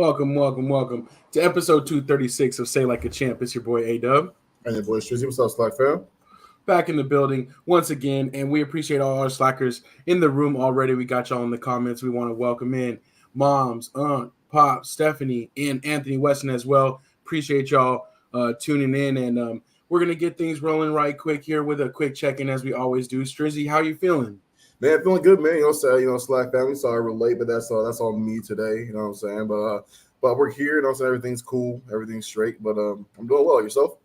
Welcome to episode 236 of Say Like a Champ. It's your boy A-Dub. And your boy Strizzy. What's up, SLAC fam? Back in the building once again, and we appreciate all our slackers in the room already. We got y'all in the comments. We want to welcome in Moms, Aunt, Pop, Stephanie, and Anthony Weston as well. Appreciate y'all tuning in, and we're going to get things rolling right quick here with a quick check-in as we always do. Strizzy, how you feeling? Man, feeling good, man. SLAC family. Sorry we're late, but that's all me today. You know what I'm saying? But we're here. You know what I'm saying? Everything's cool. Everything's straight. But I'm doing well. Yourself?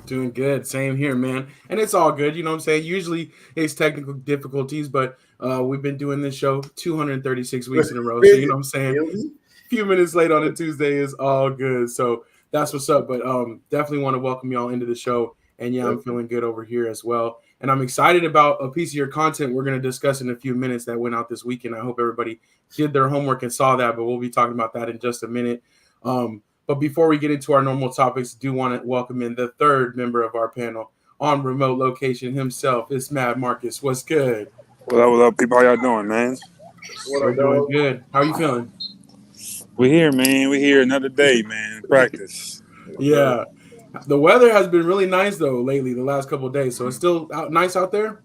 Doing good. Same here, man. And it's all good. You know what I'm saying? Usually it's technical difficulties, but we've been doing this show 236 weeks in a row. So, you know what I'm saying? A few minutes late on a Tuesday is all good. So that's what's up. But definitely want to welcome y'all into the show. And yeah, I'm feeling good over here as well. And I'm excited about a piece of your content we're going to discuss in a few minutes that went out this weekend. I hope everybody did their homework and saw that, but we'll be talking about that in just a minute. But before we get into our normal topics, do want to welcome in the third member of our panel on remote location himself. It's Mad Marcus. What's good? What up, people? How y'all doing, man? We're doing good. How are you feeling? We here, man. We here another day, man. Practice. Yeah. The weather has been really nice, though, lately, the last couple of days. So it's still nice out there?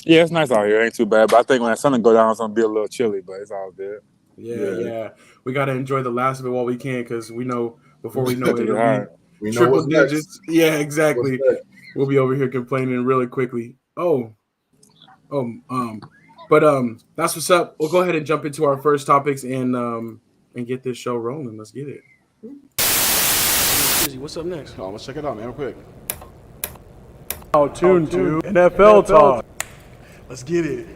Yeah, it's nice out here. Ain't too bad. But I think when the sun go down, it's going to be a little chilly, but it's all good. Yeah. We got to enjoy the last of it while we can because we know before we know it, it'll be triple digits. Yeah, exactly. We'll be over here complaining really quickly. But that's what's up. We'll go ahead and jump into our first topics and get this show rolling. Let's get it. What's up next? Oh, let's check it out, man, real quick. Tune to NFL Talk. Let's get it.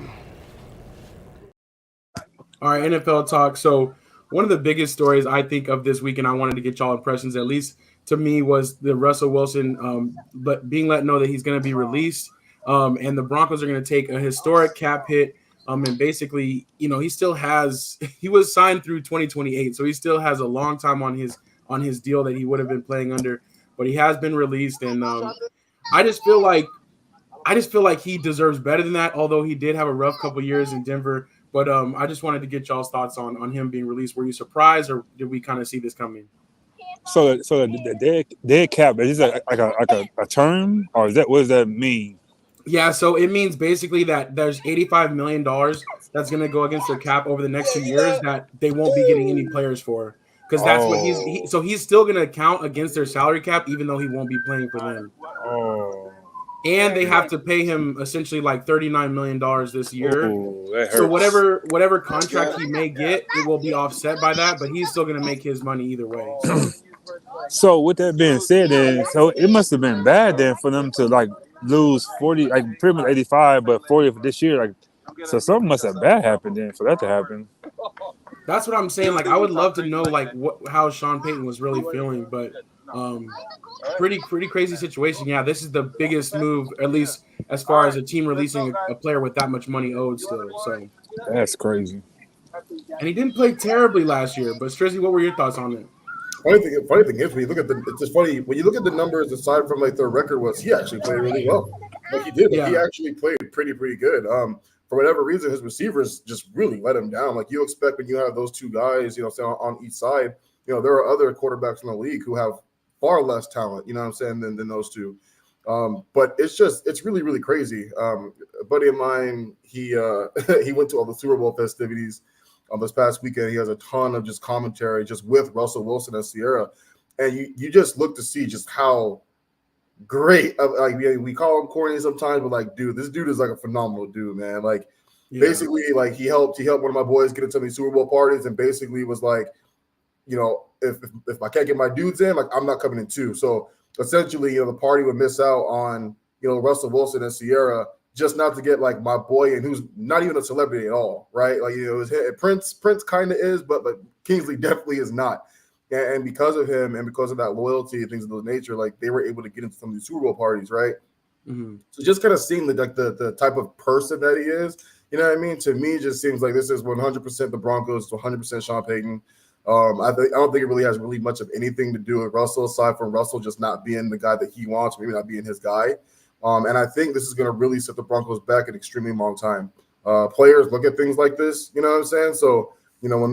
All right, NFL Talk. So one of the biggest stories I think of this week, and I wanted to get y'all impressions, at least to me, was the Russell Wilson being let know that he's going to be released, and the Broncos are going to take a historic cap hit. And basically, you know, he was signed through 2028, so he still has a long time on his deal that he would have been playing under, but he has been released, and I just feel like he deserves better than that. Although he did have a rough couple years in Denver, but I just wanted to get y'all's thoughts on him being released. Were you surprised, or did we kind of see this coming? So the dead cap, is it like a term, or what does that mean? Yeah, so it means basically that there's $85 million that's going to go against their cap over the next 2 years that they won't be getting any players for. Because that's what he's still going to count against their salary cap, even though he won't be playing for them. And they have to pay him essentially like $39 million this year. So whatever contract he may get, it will be offset by that, but he's still going to make his money either way. So with that being said, then, so it must have been bad then for them to like lose 40, like pretty much 85, but 40 for this year. Like, so something must have bad happened then for that to happen. That's what I'm saying. Like, I would love to know like how Sean Payton was really feeling, but pretty crazy situation. Yeah, this is the biggest move, at least as far as a team releasing a player with that much money owed still. So that's crazy. And he didn't play terribly last year. But Strizzy, what were your thoughts on it? Funny thing is, when you look at it's just funny when you look at the numbers. Aside from like their record, he actually played really well. Like he did. He actually played pretty good. For whatever reason, his receivers just really let him down. Like you expect when you have those two guys, you know, on each side. You know, there are other quarterbacks in the league who have far less talent, you know what I'm saying, than those two. But it's really crazy. A buddy of mine, he went to all the Super Bowl festivities this past weekend. He has a ton of just commentary just with Russell Wilson and Sierra. And you just look to see just how great. Like we call him corny sometimes, but like, dude, this dude is like a phenomenal dude, man. Like basically, like he helped one of my boys get into these Super Bowl parties, and basically was like, you know, if I can't get my dudes in, like I'm not coming in too. So essentially, you know, the party would miss out on, you know, Russell Wilson and Sierra just not to get like my boy in, who's not even a celebrity at all, right? Like, you know, it was Prince kind of is, but Kingsley definitely is not. And because of him and because of that loyalty and things of those nature, like they were able to get into some of these Super Bowl parties, right? Mm-hmm. So just kind of seeing the type of person that he is, you know what I mean? To me, it just seems like this is 100% the Broncos, 100% Sean Payton. I don't think it really has much of anything to do with Russell, aside from Russell just not being the guy that he wants, maybe not being his guy. And I think this is going to really set the Broncos back an extremely long time. Players look at things like this, you know what I'm saying? So, you know, when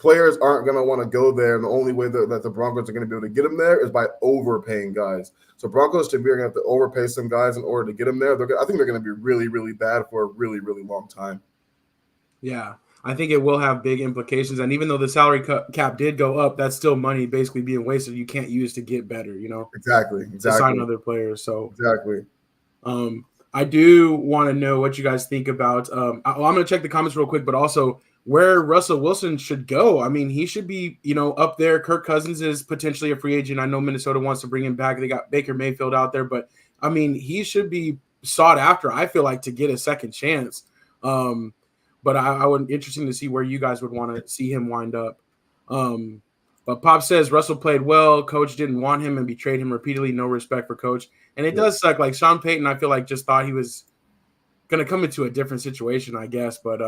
players aren't going to want to go there, and the only way that the Broncos are going to be able to get them there is by overpaying guys. So Broncos to be going to have to overpay some guys in order to get them there. I think they're going to be really, really bad for a really, really long time. Yeah, I think it will have big implications. And even though the salary cap did go up, that's still money basically being wasted. You can't use to get better, Exactly. To sign other players. So exactly. I do want to know what you guys think about. I'm going to check the comments real quick, but also where Russell Wilson should go. I mean, he should be, up there. Kirk Cousins is potentially a free agent. I know Minnesota wants to bring him back. They got Baker Mayfield out there, but I mean, he should be sought after, I feel like, to get a second chance. But I would interesting to see where you guys would want to see him wind up. But Pop says Russell played well. Coach didn't want him and betrayed him repeatedly. No respect for coach. And it does suck. Like Sean Payton, I feel like just thought he was going to come into a different situation, I guess. But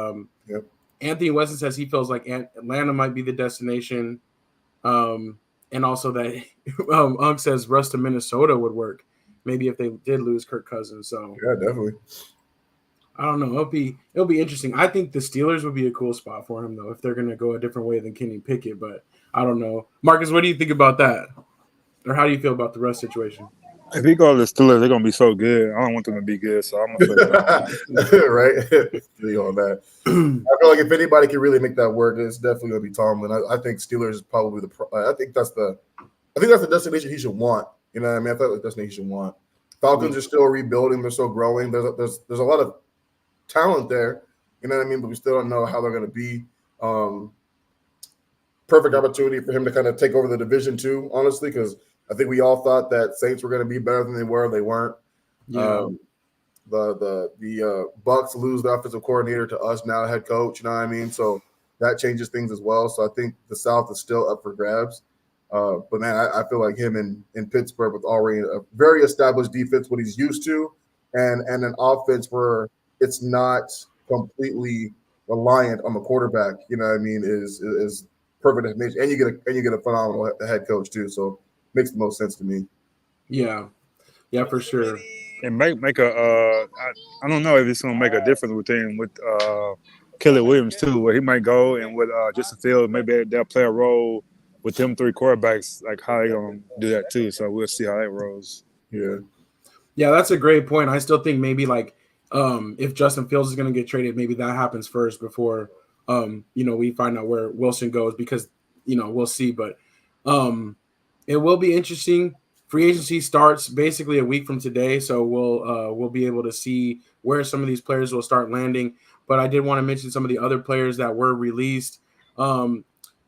Anthony Weston says he feels like Atlanta might be the destination. And also that Unk says Russ to Minnesota would work. Maybe if they did lose Kirk Cousins. So yeah, definitely. I don't know. It'll be interesting. I think the Steelers would be a cool spot for him, though, if they're going to go a different way than Kenny Pickett. But I don't know. Marcus, what do you think about that? Or how do you feel about the Russ situation? If he go to the Steelers, they're gonna be so good. I don't want them to be good, so I'm gonna right. Feel on that. I feel like if anybody can really make that work, it's definitely gonna be Tomlin. I think Steelers is probably I think that's the destination he should want. You know what I mean? I thought that's the destination he should want. Falcons are still rebuilding. They're still growing. There's a lot of talent there. You know what I mean? But we still don't know how they're gonna be. Perfect opportunity for him to kind of take over the division too, honestly, because I think we all thought that Saints were going to be better than they were. They weren't. Yeah. The Bucks lose the offensive coordinator to us now, head coach. You know what I mean? So that changes things as well. So I think the South is still up for grabs. But man, I feel like him in Pittsburgh with already a very established defense, what he's used to, and an offense where it's not completely reliant on the quarterback. You know what I mean? Is perfect definition, and you get a phenomenal head coach too. So makes the most sense to me. Yeah, for sure. And make a I don't know if it's gonna make a difference with him with Kelly Williams too, where he might go, and with Justin Fields, maybe they'll play a role with them three quarterbacks, like how they gonna do that too. So we'll see how that rolls. Yeah, that's a great point. I still think maybe like if Justin Fields is gonna get traded, maybe that happens first before we find out where Wilson goes, because we'll see. But it will be interesting. Free agency starts basically a week from today, so we'll be able to see where some of these players will start landing. But I did want to mention some of the other players that were released.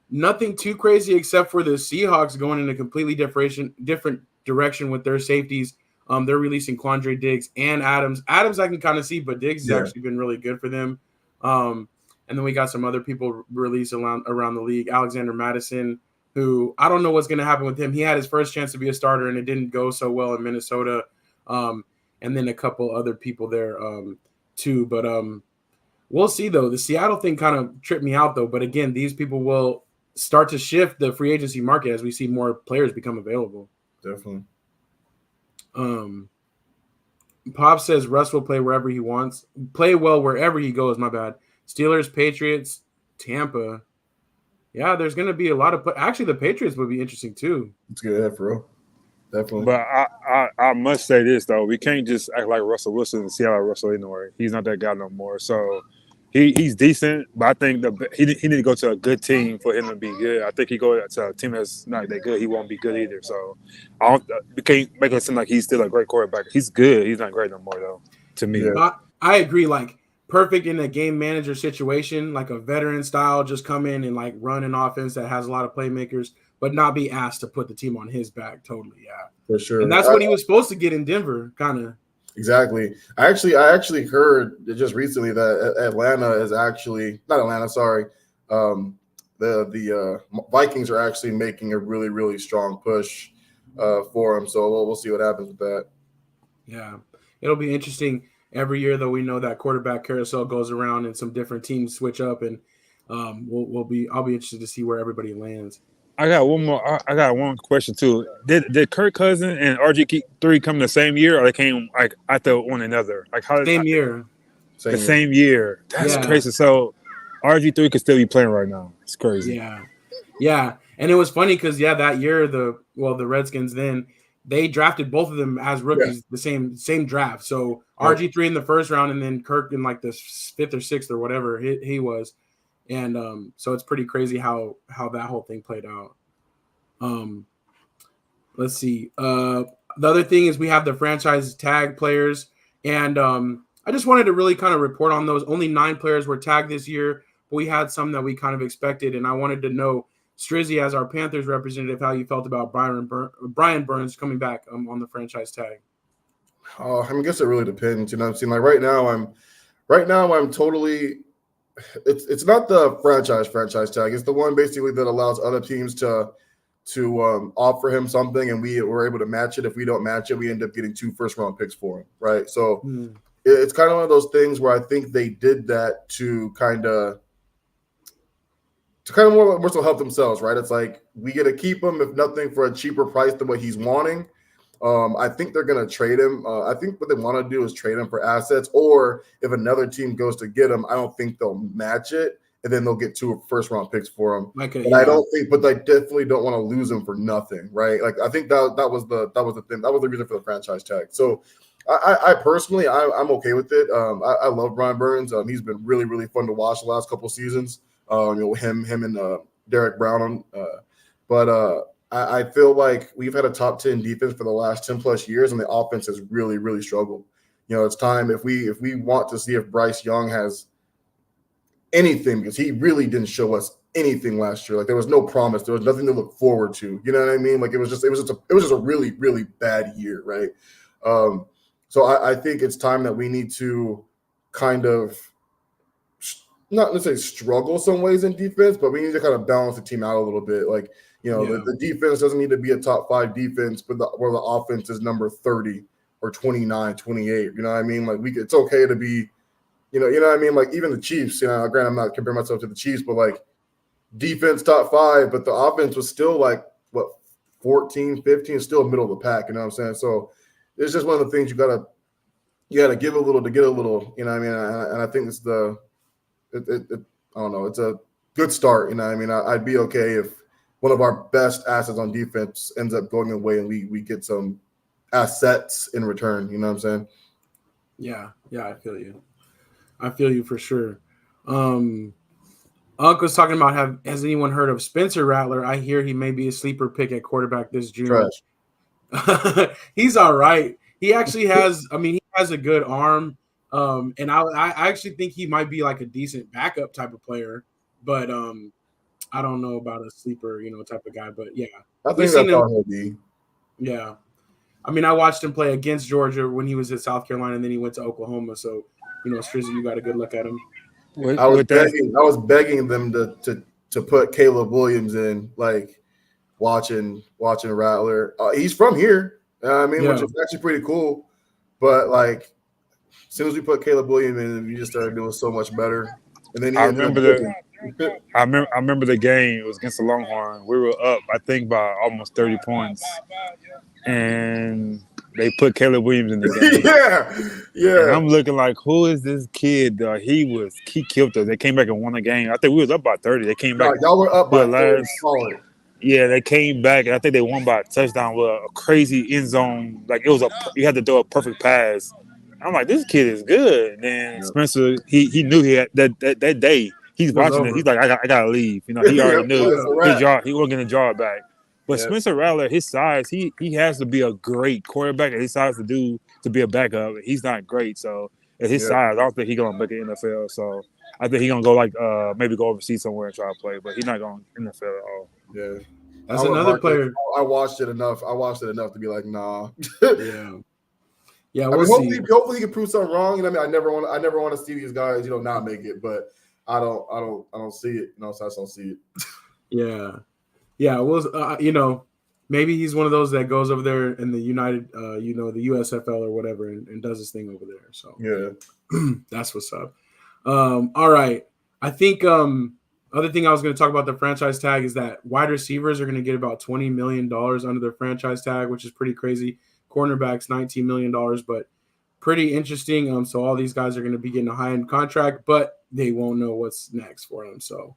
Nothing too crazy except for the Seahawks going in a completely different direction with their safeties. They're releasing Quandre Diggs and Adams. Adams I can kind of see, but Diggs has actually been really good for them. And then we got some other people released around the league. Alexander Madison, who I don't know what's going to happen with him. He had his first chance to be a starter, and it didn't go so well in Minnesota. And then a couple other people there too. But we'll see, though. The Seattle thing kind of tripped me out, though. But, again, these people will start to shift the free agency market as we see more players become available. Definitely. Pop says Russ will play wherever he wants. Play well wherever he goes, my bad. Steelers, Patriots, Tampa. Yeah, there's going to be a lot of – actually, the Patriots would be interesting too. It's good for real. Definitely. But I must say this, though. We can't just act like Russell Wilson and see how Russell anyway. He's not that guy no more. So he's decent, but I think he need to go to a good team for him to be good. I think he go to a team that's not that good, he won't be good either. So we can't make it seem like he's still a great quarterback. He's good. He's not great no more, though, to me. Yeah. I agree. Like, perfect in a game manager situation, like a veteran style, just come in and like run an offense that has a lot of playmakers, but not be asked to put the team on his back. Totally, yeah, for sure. And that's what he was supposed to get in Denver, kind of. Exactly. I actually heard just recently that Atlanta is actually not Atlanta. Sorry, the Vikings are actually making a really, really strong push for him. So we'll see what happens with that. Yeah, it'll be interesting. Every year, though, we know that quarterback carousel goes around and some different teams switch up, and I'll be interested to see where everybody lands. I got one more. I got one question too. Did Kirk Cousins and RG3 come the same year, or they came like after one another? Like how? Same year. Same year. That's crazy. So RG3 could still be playing right now. It's crazy. Yeah. And it was funny because that year the Redskins then they drafted both of them as rookies, the same draft. So RG3 in the first round, and then Kirk in like the 5th or 6th or whatever he was. And so it's pretty crazy how that whole thing played out. Let's see. The other thing is we have the franchise tag players, and I just wanted to really kind of report on those. Only 9 players were tagged this year, but we had some that we kind of expected, and I wanted to know, Strizzy, as our Panthers representative, how you felt about Brian Burns coming back on the franchise tag. I guess it really depends. You know what I'm saying? Like right now I'm totally. It's not the franchise tag. It's the one basically that allows other teams to offer him something, and we're able to match it. If we don't match it, we end up getting 2 first-round picks for him, right? So it's kind of one of those things where I think they did that to kind of more so help themselves, right? It's like we get to keep him, if nothing, for a cheaper price than what he's wanting. I think they're going to trade him. I think what they want to do is trade him for assets, or if another team goes to get him, I don't think they'll match it, and then they'll get 2 first-round picks for him. I don't think, but they definitely don't want to lose him for nothing, right? Like I think that was the thing. That was the reason for the franchise tag. So I personally, I'm okay with it. I love Brian Burns. He's been really, really fun to watch the last couple seasons. Him and Derek Brown. But I feel like we've had a top 10 defense for the last 10 plus years, and the offense has really, really struggled. It's time if we want to see if Bryce Young has anything, because he really didn't show us anything last year. Like there was no promise. There was nothing to look forward to. You know what I mean? Like it was just a really, really bad year, right? So I think it's time that we need to kind of not necessarily struggle some ways in defense, but we need to kind of balance the team out a little bit. Like, the defense doesn't need to be a top 5 defense, but where the offense is number 30 or 29, 28. You know what I mean? Like it's okay to be, you know what I mean? Like even the Chiefs, granted I'm not comparing myself to the Chiefs, but like defense top 5, but the offense was still like 14, 15, still middle of the pack. You know what I'm saying? So it's just one of the things you gotta give a little to get a little. You know what I mean? And I think it's I don't know. It's a good start. You know what I mean? I'd be okay if one of our best assets on defense ends up going away and we get some assets in return. You know what I'm saying? Yeah, I feel you. I feel you for sure. Uncle's talking about has anyone heard of Spencer Rattler? I hear he may be a sleeper pick at quarterback this June. He's all right. He actually has. I mean, he has a good arm. And I actually think he might be like a decent backup type of player, but I don't know about a sleeper, type of guy. But yeah, I think that's how he'll be. Yeah, I mean, I watched him play against Georgia when he was at South Carolina, and then he went to Oklahoma. So, Strizzy, you got a good look at him. I was begging them to put Caleb Williams in, like watching Rattler. He's from here, which is actually pretty cool. But like, as soon as we put Caleb Williams in, we just started doing so much better. And then I remember the game. It was against the Longhorns. We were up, I think, by almost 30 points, and they put Caleb Williams in the game. yeah. And I'm looking like, who is this kid? He killed us. They came back and won the game. I think we was up by 30. They came back. Y'all were up by 30. Yeah, they came back, and I think they won by a touchdown with a crazy end zone. Like you had to do a perfect pass. I'm like, this kid is good. And then Spencer, he knew he had that day. He's watching it. He's like, I gotta leave. He already knew his job. He wasn't gonna draw it back. But Spencer Rattler, his size, he has to be a great quarterback. At his size to be a backup. He's not great. So at his size, I don't think he's gonna make the NFL. So I think he's gonna go maybe go overseas somewhere and try to play. But he's not going NFL at all. Yeah, that's another player. I watched it enough to be like, nah. Yeah, hopefully he can prove something wrong. I mean, I never want to see these guys, not make it, but I don't see it. So I just don't see it. Yeah. Well, maybe he's one of those that goes over there in the United, the USFL or whatever, and does his thing over there. So that's what's up. All right, I think other thing I was going to talk about the franchise tag is that wide receivers are going to get about $20 million under their franchise tag, which is pretty crazy. Cornerbacks, $19 million, but pretty interesting. So all these guys are going to be getting a high-end contract, but they won't know what's next for them. So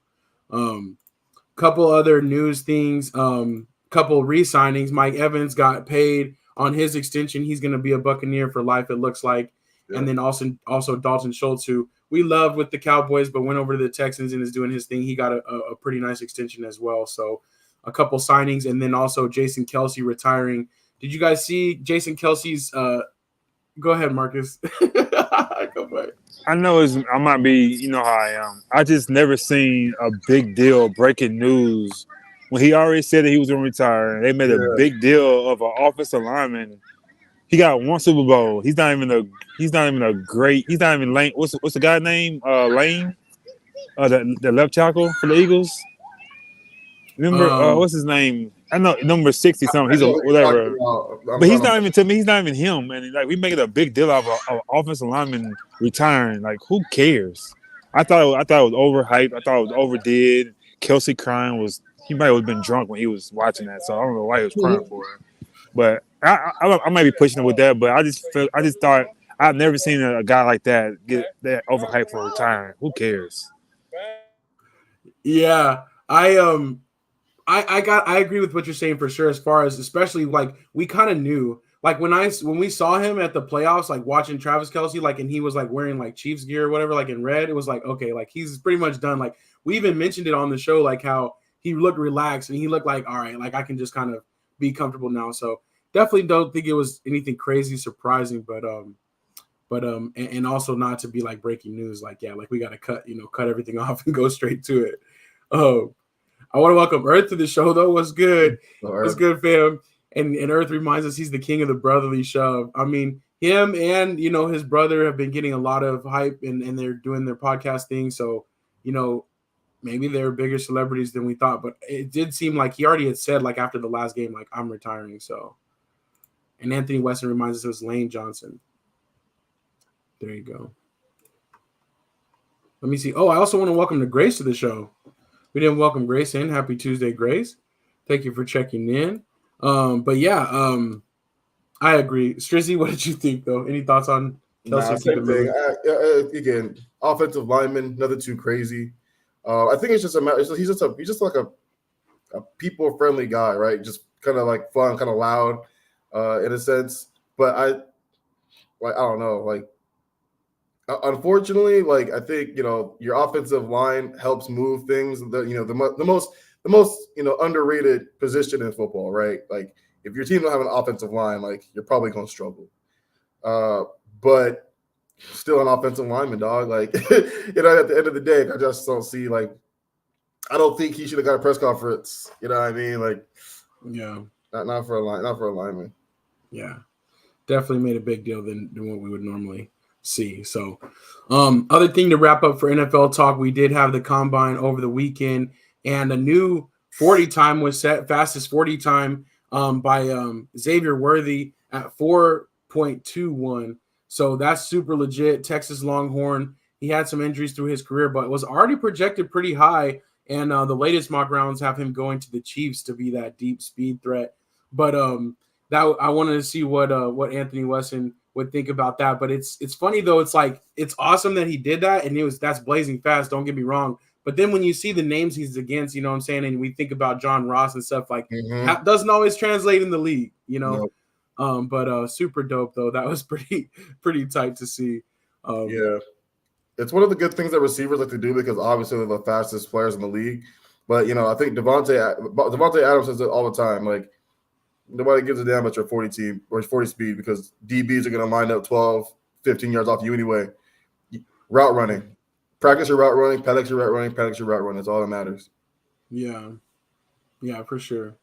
Couple other news things. Couple re-signings. Mike Evans got paid on his extension. He's going to be a Buccaneer for life, it looks like. Yeah. And then also Dalton Schultz, who we loved with the Cowboys, but went over to the Texans and is doing his thing. He got a pretty nice extension as well. So a couple signings, and then also Jason Kelce retiring. Did you guys see Jason Kelce's go ahead, Marcus. Go ahead. I know I might be, you know how I am. I just never seen a big deal breaking news when he already said that he was going to retire. They made a big deal of an offensive lineman. He got one Super Bowl. He's not even Lane. What's the guy's name? Lane, the left tackle for the Eagles. Remember what's his name? I know number 60 something. He's whatever. But he's not even to me. He's not even him. And like we make it a big deal of an offensive lineman retiring. Like who cares? I thought it was overhyped. I thought it was overdid. Kelce crying he might have been drunk when he was watching that. So I don't know why he was crying for it. But I might be pushing it with that. But I just thought I've never seen a guy like that get that overhyped for retiring. Who cares? Yeah, I agree with what you're saying for sure. As far as especially like we kind of knew like when we saw him at the playoffs, like watching Travis Kelce, like and he was like wearing like Chiefs gear or whatever, like in red. It was like okay, like he's pretty much done. Like we even mentioned it on the show, like how he looked relaxed and he looked like all right, like I can just kind of be comfortable now. So definitely don't think it was anything crazy surprising, but and also not to be like breaking news, like yeah, like we got to cut everything off and go straight to it. I want to welcome Earth to the show, though. What's good? What's good, fam? And Earth reminds us he's the king of the brotherly shove. I mean, him and, his brother have been getting a lot of hype, and they're doing their podcast thing. So, maybe they're bigger celebrities than we thought. But it did seem like he already had said, like, after the last game, like, I'm retiring. So, and Anthony Weston reminds us it was Lane Johnson. There you go. Let me see. Oh, I also want to welcome Grace to the show. We didn't welcome Grace in. Happy Tuesday, Grace. Thank you for checking in. But yeah, I agree. Strizzy, what did you think though? Any thoughts on Kelce? Same thing. Again, offensive lineman, nothing too crazy. I think it's just a matter. He's just like a people-friendly guy, right? Just kind of like fun, kind of loud, in a sense. But I don't know, like. Unfortunately, like I think your offensive line helps move things. The most underrated position in football, right? Like if your team don't have an offensive line, like you're probably gonna struggle. But still an offensive lineman, dog. Like at the end of the day, I just don't see like I don't think he should have got a press conference. You know what I mean? Like yeah, not for a lineman. Yeah, definitely made a big deal than what we would normally see. So other thing to wrap up for NFL talk, we did have the combine over the weekend and a new 40 time was set, fastest 40 time by Xavier Worthy at 4.21. So that's super legit. Texas Longhorn. He had some injuries through his career, but was already projected pretty high. And the latest mock rounds have him going to the Chiefs to be that deep speed threat. But that I wanted to see what Anthony Weston would think about that. But it's funny though. It's like it's awesome that he did that, and that's blazing fast. Don't get me wrong. But then when you see the names he's against, you know what I'm saying, and we think about John Ross and stuff like doesn't always translate in the league, Nope. But super dope though. That was pretty tight to see. Yeah. It's one of the good things that receivers like to do because obviously they're the fastest players in the league. But, I think Devontae Adams says it all the time. Like, nobody gives a damn about your 40 team or 40 speed because DBs are going to line up 12, 15 yards off you anyway. Route running. Practice your route running, practice your route running, practice your route running. That's all that matters. Yeah. Yeah, for sure.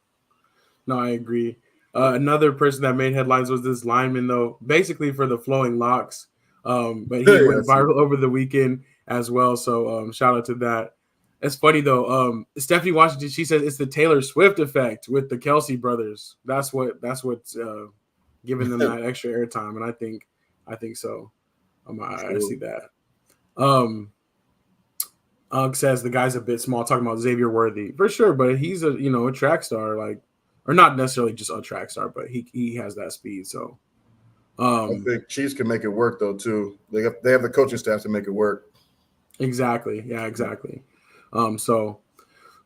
No, I agree. Another person that made headlines was this lineman, though, basically for the flowing locks. But he went viral over the weekend as well. So shout out to that. It's funny though. Stephanie Washington, she says it's the Taylor Swift effect with the Kelce brothers. That's what's giving them that extra airtime, and I think so. I see that. Says the guy's a bit small. Talking about Xavier Worthy for sure, but he's a track star, like, or not necessarily just a track star, but he has that speed. So. I think Chiefs can make it work though too. They have the coaching staff to make it work. Exactly. Yeah, exactly. So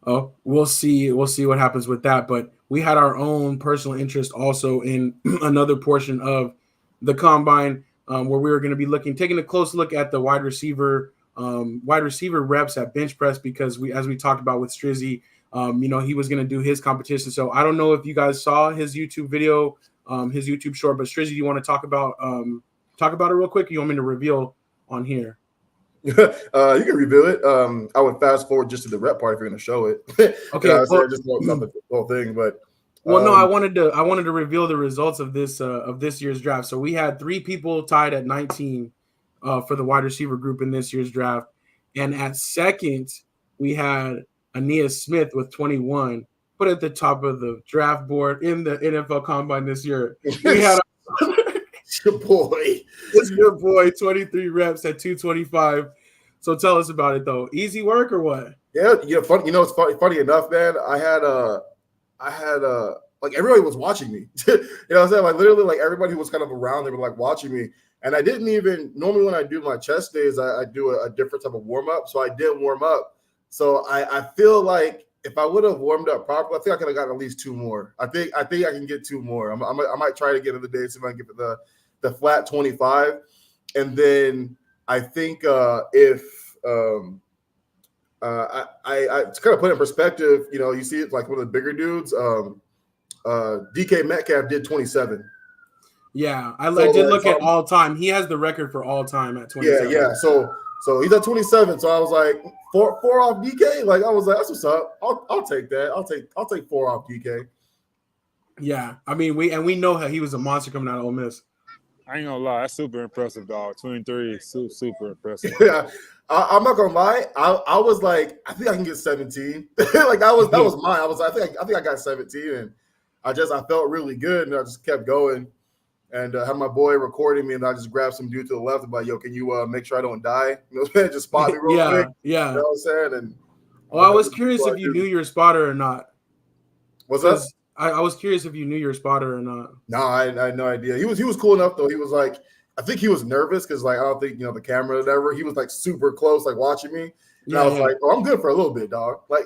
Oh, we'll see. We'll see what happens with that. But we had our own personal interest also in another portion of the combine, where we were going to be taking a close look at the wide receiver reps at bench press, because as we talked about with Strizzy, he was going to do his competition. So I don't know if you guys saw his YouTube video, his YouTube short. But Strizzy, do you want to talk about it real quick? Or you want me to reveal on here? You can reveal it. I would fast forward just to the rep part if you're going to show it. Okay, just not the whole thing, but no, I wanted to reveal the results of this year's draft. So we had 3 people tied at 19 for the wide receiver group in this year's draft, and at second we had Aeneas Smith with 21. But at the top of the draft board in the NFL Combine this year, we had good boy. It's your boy, 23 reps at 225. So tell us about it, though. Easy work or what? Yeah, funny. It's funny enough, man. I had like everybody was watching me. You know what I'm saying? Like literally, like everybody who was kind of around, they were like watching me. And I didn't even normally when I do my chest days, I do a different type of warm up. So I didn't warm up. So I feel like if I would have warmed up properly, I think I could have gotten at least 2 more. I think I can get 2 more. I might try to get in the day, see if I can get the flat 25. And then I think if I to kind of put in perspective, you see it like one of the bigger dudes. DK Metcalf did 27. Yeah, I did look at all time. He has the record for all time at 27. Yeah. So he's at 27. So I was like, four off DK. Like I was like, that's what's up. I'll take that. I'll take 4 off DK. Yeah, I mean we know how he was a monster coming out of Ole Miss. I ain't gonna lie, that's super impressive, dog. 23 is super impressive. Yeah, I'm not gonna lie. I was like, I think I can get 17. Like that was mine. I think I got 17, and I felt really good, and I just kept going, and had my boy recording me, and I just grabbed some dude to the left and like, yo, can you make sure I don't die? You know what I'm saying? Just spot me real quick. Yeah. You know what I'm saying? And I was curious if you knew your spotter or not. What's that? I was curious if you knew your spotter or not. No, I had no idea. He was cool enough though. He was like, I think he was nervous because like I don't think the camera or whatever. He was like super close, like watching me. And I was like, oh, I'm good for a little bit, dog. Like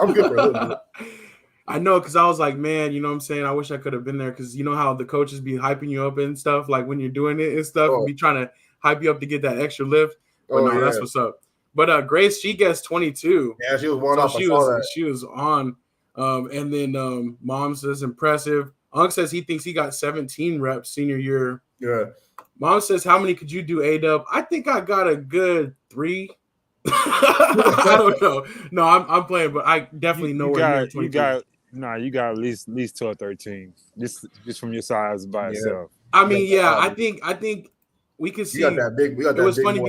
I'm good for a little bit. I know, because I was like, man, you know what I'm saying? I wish I could have been there, because you know how the coaches be hyping you up and stuff, like when you're doing it and stuff, and be trying to hype you up to get that extra lift. But that's what's up. But Grace, she guessed 22. Yeah, she was one off. She was on. And then Mom says impressive. Unc says he thinks he got 17 reps senior year. Yeah. Mom says, how many could you do, A-Dub? I think I got a good 3. I don't know. No, I'm playing, but I definitely know where you got at least 12, 13. Just from your size by itself. I mean, I think we could see. We got that big. It was funny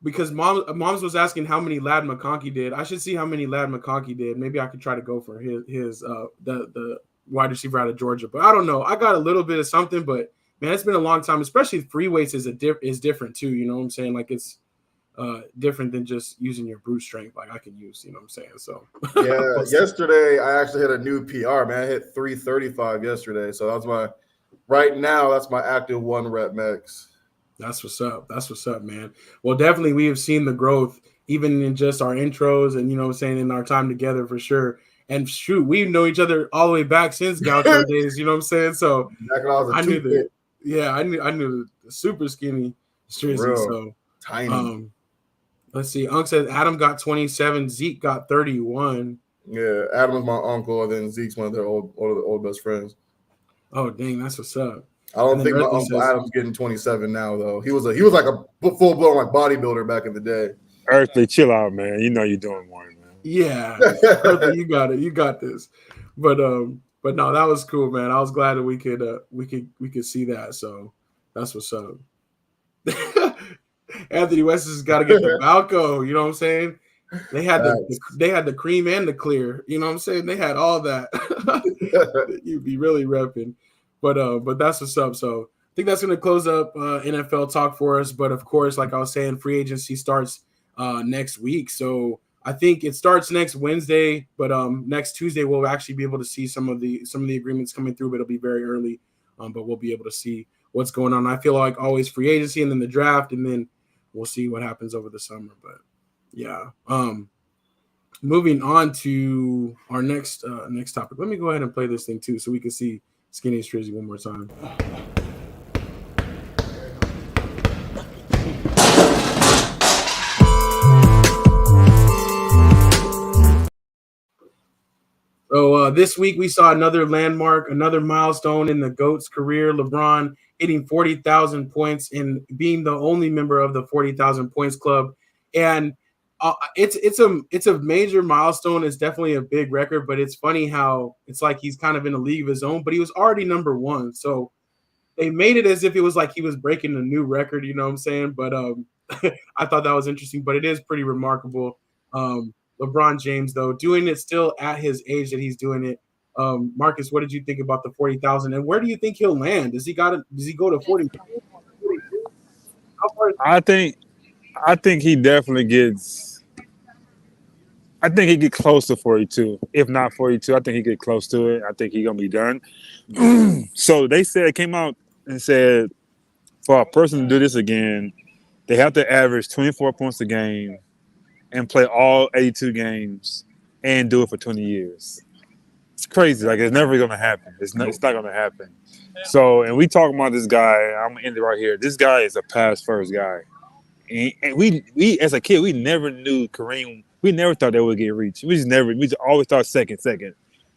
because Mom's was asking how many Lad McConkey did. I should see how many Lad McConkey did. Maybe I could try to go for his the wide receiver out of Georgia. But I don't know. I got a little bit of something, but man, it's been a long time. Especially free weights is different too. You know what I'm saying? Like it's different than just using your brute strength like I can use. You know what I'm saying? So yeah. Yesterday I actually hit a new PR. Man, I hit 335 yesterday. So that's my active 1 rep max. That's what's up. That's what's up, man. Well, definitely we have seen the growth even in just our intros and, you know what I'm saying, in our time together for sure. And shoot, we know each other all the way back since Gaucho days, you know what I'm saying? So I knew that. Yeah, I knew the super skinny Strizzy. So tiny. Let's see. Unc said Adam got 27, Zeke got 31. Yeah, Adam is my uncle, and then Zeke's one of their old best friends. Oh, dang, that's what's up. I don't think my uncle Adam's getting 27 now, though. He was like a full blown like bodybuilder back in the day. Earthly, chill out, man. You know you're doing more, man. Yeah, Earthly, you got it. You got this. But no, that was cool, man. I was glad that we could see that. So that's what's up. Anthony West has got to get the Balco. You know what I'm saying? They had the cream and the clear. You know what I'm saying? They had all that. You'd be really repping. But that's what's up. So I think that's going to close up NFL talk for us. But of course, like I was saying, free agency starts next week. So I think it starts next Wednesday, but next Tuesday we'll actually be able to see some of the agreements coming through. But it'll be very early. But we'll be able to see what's going on. I feel like always free agency and then the draft, and then we'll see what happens over the summer. But yeah. moving on to our next topic. Let me go ahead and play this thing too, so we can see Skinny Strizzy one more time. So this week we saw another landmark, another milestone in the GOAT's career. LeBron hitting 40,000 points and being the only member of the 40,000 points club. And it's a major milestone. It's definitely a big record, but it's funny how it's like he's kind of in a league of his own, but he was already number one. So they made it as if it was like he was breaking a new record, you know what I'm saying? But I thought that was interesting, but it is pretty remarkable. LeBron James, though, doing it still at his age that he's doing it. Marcus, what did you think about the 40,000, and where do you think he'll land? Does he go to 40? I think he definitely gets. I think he get close to 42. If not 42, I think he get close to it. I think he's gonna be done. So they said it came out and said for a person to do this again, they have to average 24 points a game and play all 82 games and do it for 20 years. It's crazy. Like, it's never going to happen. It's not going to happen. So, and we talking about this guy. I'm going to end it right here. This guy is a pass first guy. And we as a kid, we never knew Kareem. We never thought they would get reached. We just always thought second.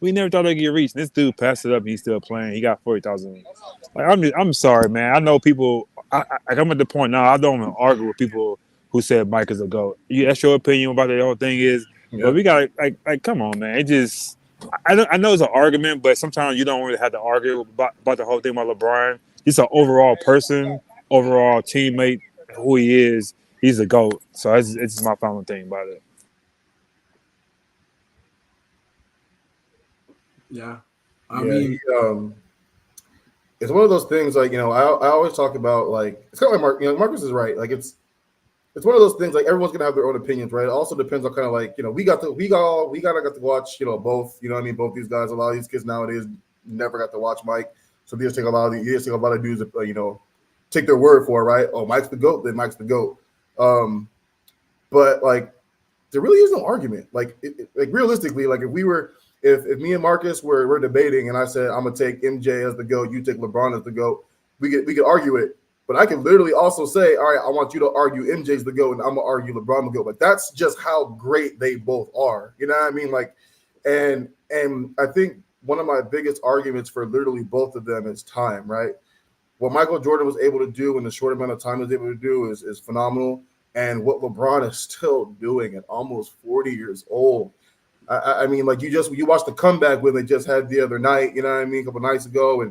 We never thought they'd get reached. And this dude passed it up and he's still playing. He got 40,000. Like, I'm sorry, man. I know people. I'm at the point now. I don't even argue with people who said Mike is a GOAT. That's your opinion about the whole thing is. But we got like come on, man. It just I know it's an argument, but sometimes you don't really have to argue about the whole thing about LeBron. He's an overall person, overall teammate, who he is. He's a GOAT. So it's just my final thing about it. Yeah. I mean, it's one of those things like, I always talk about, like, it's kind of like Marcus is right. Like, it's one of those things, like, everyone's gonna have their own opinions, right? It also depends on kind of like, we got to watch, both, both these guys. A lot of these kids nowadays never got to watch Mike. So you just take a lot of dudes, take their word for it, right? Oh, Mike's the GOAT, then Mike's the GOAT. But like, there really is no argument. Like, like realistically, like if me and Marcus were debating and I said I'm gonna take MJ as the GOAT, you take LeBron as the GOAT, we could argue it. But I can literally also say, all right, I want you to argue MJ's the GOAT and I'm gonna argue LeBron the GOAT. But that's just how great they both are. You know what I mean? Like, and I think one of my biggest arguments for literally both of them is time, right? What Michael Jordan was able to do in the short amount of time he was able to do is phenomenal. And what LeBron is still doing at almost 40 years old. I mean, like you watched the comeback when they just had the other night, you know what I mean, a couple nights ago,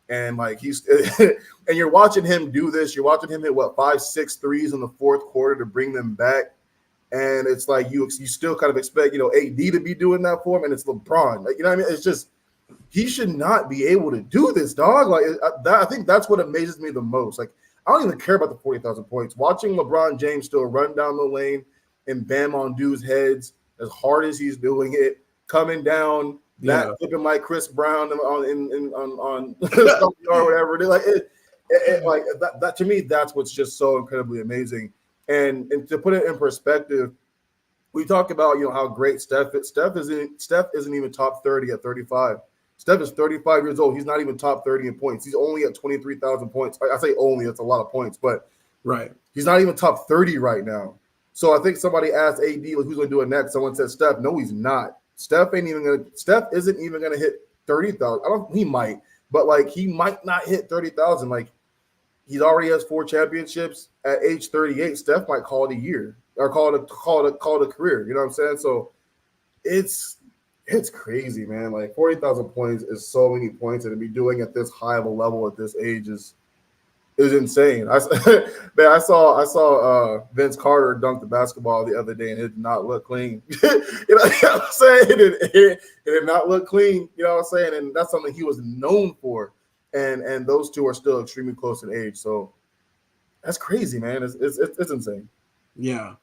and like he's and you're watching him do this. You're watching him hit 5-6 threes in the fourth quarter to bring them back, and it's like you still kind of expect AD to be doing that for him, and it's LeBron, like, you know what I mean. It's just he should not be able to do this, dog. Like I think that's what amazes me the most. Like, I don't even care about the 40,000 points. Watching LeBron James still run down the lane and bam on dudes' heads as hard as he's doing it, coming down, not flipping like Chris Brown on or whatever. Like like that to me, that's what's just so incredibly amazing. And to put it in perspective, we talk about how great Steph is. Steph isn't even top 30 at 35. Steph is 35 years old. He's not even top 30 in points. He's only at 23,000 points. I say only, that's a lot of points, but right. He's not even top 30 right now. So I think somebody asked AD, like, who's going to do it next? Someone said Steph. No, he's not. Steph isn't even going to hit 30,000. He might, but like he might not hit 30,000. Like, he already has 4 championships at age 38. Steph might call it a year or call it a career. You know what I'm saying? So it's crazy, man. Like 40,000 points is so many points, and to be doing at this high of a level at this age is insane. I saw Vince Carter dunk the basketball the other day, and it did not look clean. You know what I'm saying? It did not look clean. You know what I'm saying? And that's something he was known for. And those two are still extremely close in age. So that's crazy, man. It's insane. Yeah,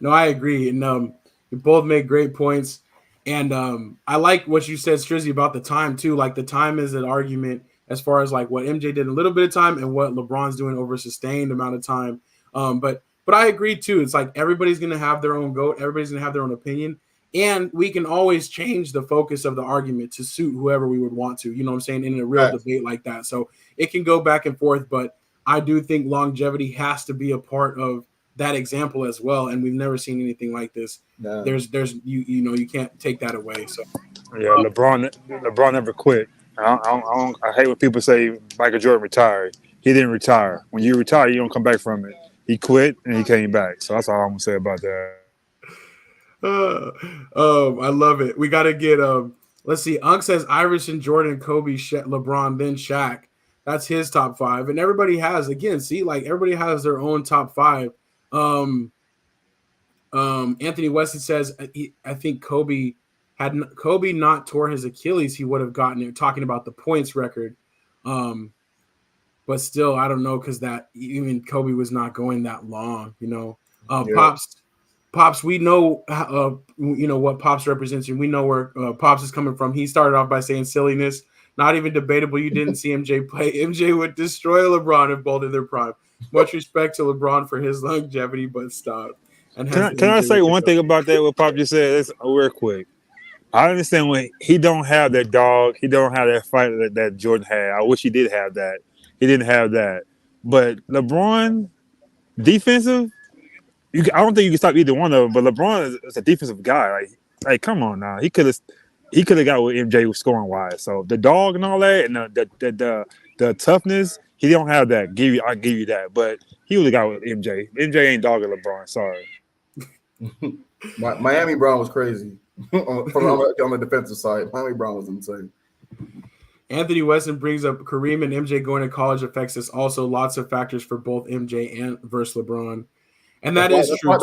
no, I agree. And you both make great points. And I like what you said, Strizzy, about the time too. Like, the time is an argument as far as like what MJ did in a little bit of time and what LeBron's doing over a sustained amount of time. But I agree too. It's like everybody's gonna have their own GOAT. Everybody's gonna have their own opinion. And we can always change the focus of the argument to suit whoever we would want to, you know what I'm saying, in a real debate like that. So it can go back and forth, but I do think longevity has to be a part of that example as well. And we've never seen anything like this. No. There's you can't take that away. So yeah, LeBron never quit. I hate when people say Michael Jordan retired. He didn't retire. When you retire, you don't come back from it. He quit and he came back. So that's all I'm gonna say about that. I love it. We got to get let's see. Unk says Iverson, Jordan, Kobe, LeBron, then Shaq. That's his top 5, and everybody has everybody has their own top 5. Anthony Weston says I think Kobe not tore his Achilles, he would have gotten it. Talking about the points record, but still I don't know because that even Kobe was not going that long. Pops, we know what Pops represents, and we know where Pops is coming from. He started off by saying silliness, not even debatable. You didn't see MJ play. MJ would destroy LeBron if both in their prime. Much respect to LeBron for his longevity, but stop. And can I say one thing about that? What Pop just said? It's real quick. I understand when he don't have that dog, he don't have that fight that Jordan had. I wish he did have that. He didn't have that. But LeBron, defensive. I don't think you can stop either one of them, but LeBron is a defensive guy. Like, come on now. He could have got what MJ was scoring wise. So the dog and all that, and the toughness, he don't have that. I give you that, but he would have got with MJ. MJ ain't dogging LeBron. Sorry. Miami Brown was crazy on the defensive side. Miami Brown was insane. Anthony Weston brings up Kareem and MJ going to college affects us. Also, lots of factors for both MJ and versus LeBron. And that's true.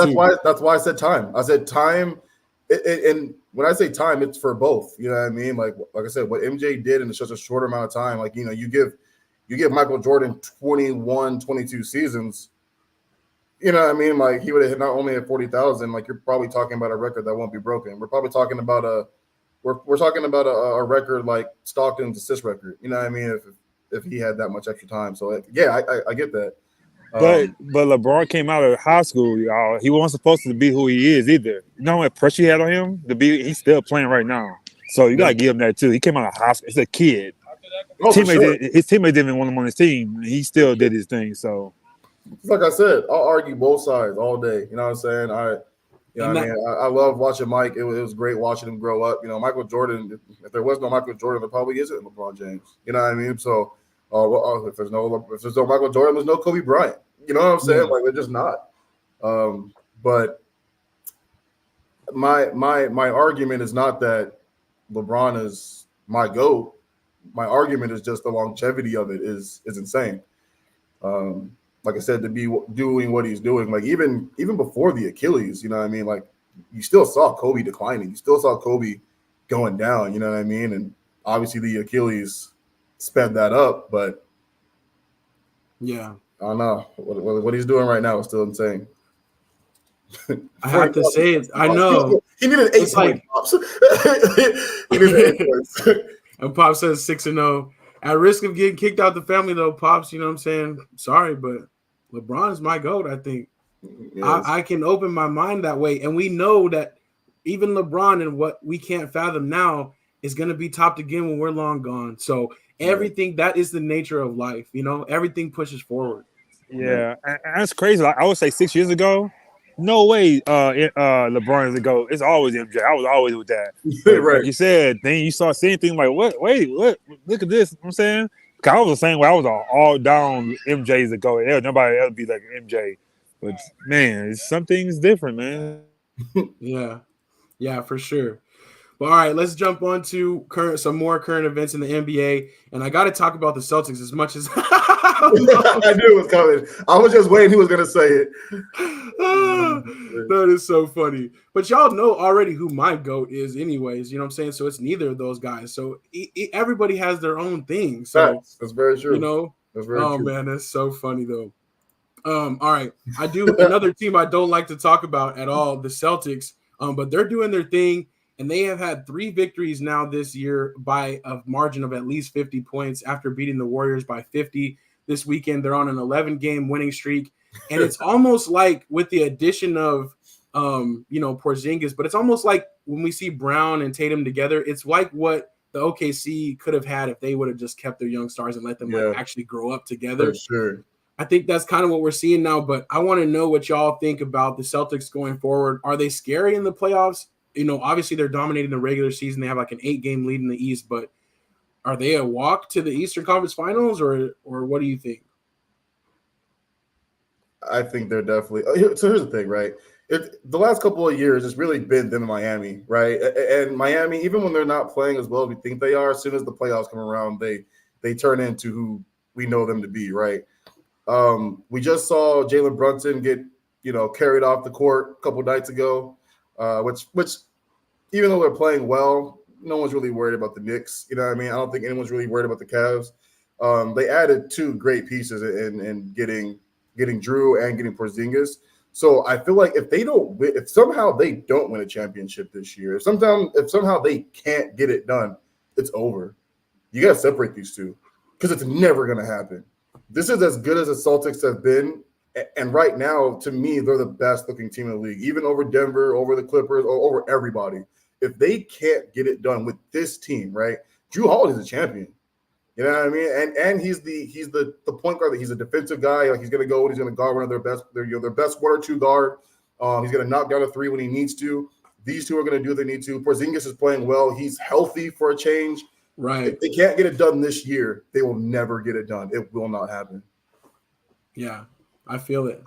That's why I said time. I said time, and when I say time, it's for both. You know what I mean? Like I said, what MJ did in such a short amount of time. Like you give Michael Jordan 21, 22 seasons. You know what I mean? Like he would have not only had 40,000. Like you're probably talking about a record that won't be broken. We're probably talking about we're talking about a record like Stockton's assist record. You know what I mean? If he had that much extra time. So yeah, I get that. But LeBron came out of high school, y'all. He wasn't supposed to be who he is either. You know how much pressure he had on him to be? He's still playing right now, so you gotta give him that too. He came out of high school. It's a kid. His teammates didn't even want him on his team. He still did his thing. So, like I said, I'll argue both sides all day. You know what I'm saying? I love watching Mike. It was great watching him grow up. Michael Jordan. If there was no Michael Jordan, there probably isn't LeBron James. You know what I mean? So. If there's no Michael Jordan, there's no Kobe Bryant. You know what I'm saying? Like they're just not. But my argument is not that LeBron is my GOAT. My argument is just the longevity of it is insane. Like I said, to be doing what he's doing, like even before the Achilles, you know what I mean? Like you still saw Kobe declining. You still saw Kobe going down. You know what I mean? And obviously the Achilles sped that up, but yeah, I don't know what he's doing right now is still insane. I have to say it. I know he needed 8 points. He needed 8 points. And Pops says 6-0. At risk of getting kicked out the family, though, Pops, you know what I'm saying? Sorry, but LeBron is my GOAT. I think I can open my mind that way, and we know that even LeBron and what we can't fathom now is going to be topped again when we're long gone. So. Everything that is the nature of life, everything pushes forward. Yeah, and that's crazy. Like I would say 6 years ago, no way LeBron is the GOAT. It's always MJ. I was always with that. Right. Like you said, then you start seeing things like, what? Wait, what? Look at this. You know what I'm saying? Because I was the same way. I was all down MJ is the GOAT. Nobody else be like MJ. But, man, some things different, man. Yeah, for sure. But all right, let's jump on to some more current events in the NBA. And I got to talk about the Celtics as much as I knew it was coming. I was just waiting. He was going to say it. That is so funny. But y'all know already who my GOAT is anyways. You know what I'm saying? So it's neither of those guys. So everybody has their own thing. So that's very true. That's very true. Man, that's so funny, though. All right. I do another team I don't like to talk about at all, the Celtics. But they're doing their thing. And they have had 3 victories now this year by a margin of at least 50 points after beating the Warriors by 50 this weekend. They're on an 11-game winning streak. And it's almost like with the addition of, Porzingis, but it's almost like when we see Brown and Tatum together, it's like what the OKC could have had if they would have just kept their young stars and let them like actually grow up together. For sure. I think that's kind of what we're seeing now, but I want to know what y'all think about the Celtics going forward. Are they scary in the playoffs? You know, obviously they're dominating the regular season. They have like an 8-game lead in the East, but are they a walk to the Eastern Conference Finals or what do you think? I think they're definitely – so here's the thing, right? The last couple of years, it's really been them in Miami, right? And Miami, even when they're not playing as well as we think they are, as soon as the playoffs come around, they turn into who we know them to be, right? We just saw Jalen Brunson get, carried off the court a couple nights ago, which even though they're playing well, no one's really worried about the Knicks. You know what I mean? I don't think anyone's really worried about the Cavs. They added 2 great pieces in getting Drew and getting Porzingis. So I feel like if somehow they don't win a championship this year, if somehow they can't get it done, it's over. You got to separate these two because it's never going to happen. This is as good as the Celtics have been. And right now, to me, they're the best looking team in the league, even over Denver, over the Clippers, or over everybody. If they can't get it done with this team, right? Jrue Holiday's a champion. You know what I mean? And he's the point guard. He's a defensive guy. Like he's going to go and he's going to guard one of their best, their best 1 or 2 guard. He's going to knock down a 3 when he needs to. These two are going to do what they need to. Porzingis is playing well. He's healthy for a change. Right. If they can't get it done this year, they will never get it done. It will not happen. Yeah, I feel it.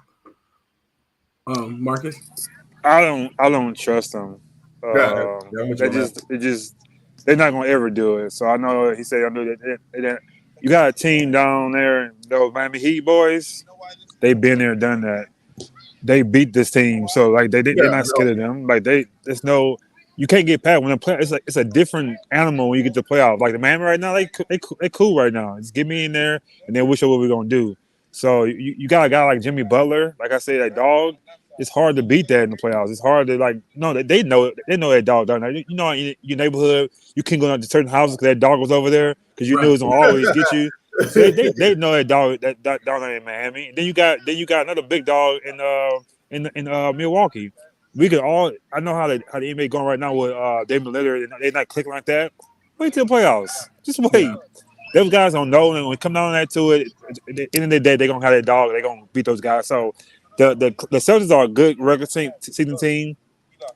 Marcus? I don't trust them. They're not gonna ever do it. So I know he said that you got a team down there, those Miami Heat boys. They've been there, done that. They beat this team, so like they're not scared of them. Like you can't get past when they play. It's a different animal when you get to playoffs. Like the Miami right now, they cool right now. Just get me in there, and then wish what we're gonna do. So you got a guy like Jimmy Butler, like I said, that dog. It's hard to beat that in the playoffs. It's hard to they know that dog down there. You know, in your neighborhood, you can't go out to certain houses because that dog was over there because you knew it was gonna always get you. So they know that dog in Miami. And then you got another big dog in Milwaukee. We could all. I know how the NBA going right now with Damian Lillard. They're not clicking like that. Wait till the playoffs. Just wait. Yeah. Those guys don't know, and when we come down to it, at the end of the day, they're gonna have that dog. They're gonna beat those guys. So the Celtics are a good regular season team.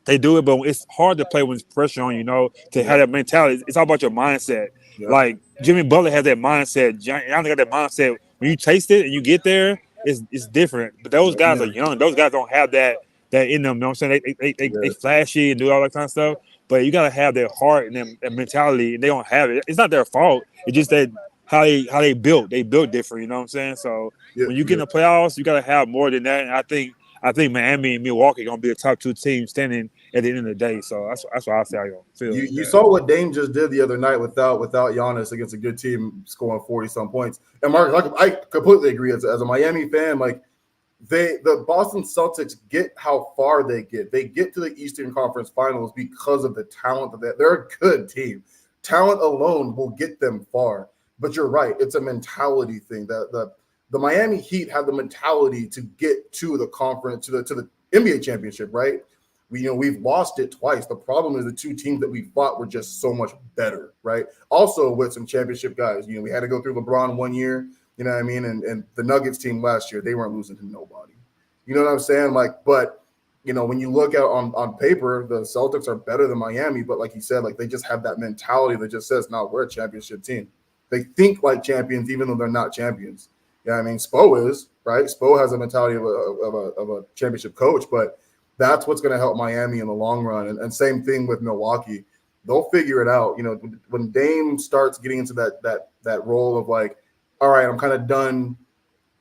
They do it, but it's hard to play when it's pressure on you. To have that mentality. It's all about your mindset. Yeah. Like Jimmy Butler has that mindset. Giannis got that mindset. When you taste it and you get there, it's different. But those guys are young. Those guys don't have that in them. You know what I'm saying? They flashy and do all that kind of stuff. But you gotta have their heart and their mentality, and they don't have it. It's not their fault. It's just that how they built. They built different. You know what I'm saying? So when you get in the playoffs, you gotta have more than that. And I think Miami and Milwaukee are gonna be the top 2 teams standing at the end of the day. So that's why I say I don't feel. You saw what Dame just did the other night without Giannis against a good team scoring 40-some points. And Marcus, I completely agree. As a Miami fan, like the Boston Celtics get how far they get. They get to the Eastern Conference Finals because of the talent that they're a good team. Talent alone will get them far. But you're right. It's a mentality thing. The Miami Heat have the mentality to get to the conference, to the NBA championship, right? We've lost it twice. The problem is the 2 teams that we fought were just so much better, right? Also with some championship guys. We had to go through LeBron one year. You know what I mean? And the Nuggets team last year, they weren't losing to nobody. You know what I'm saying? But when you look at on paper, the Celtics are better than Miami. But like you said, they just have that mentality that just says, no, we're a championship team. They think like champions, even though they're not champions. Yeah, I mean, Spo is, right? Spo has a mentality of a championship coach, but that's what's going to help Miami in the long run. And same thing with Milwaukee. They'll figure it out. When Dame starts getting into that role of all right, I'm kind of done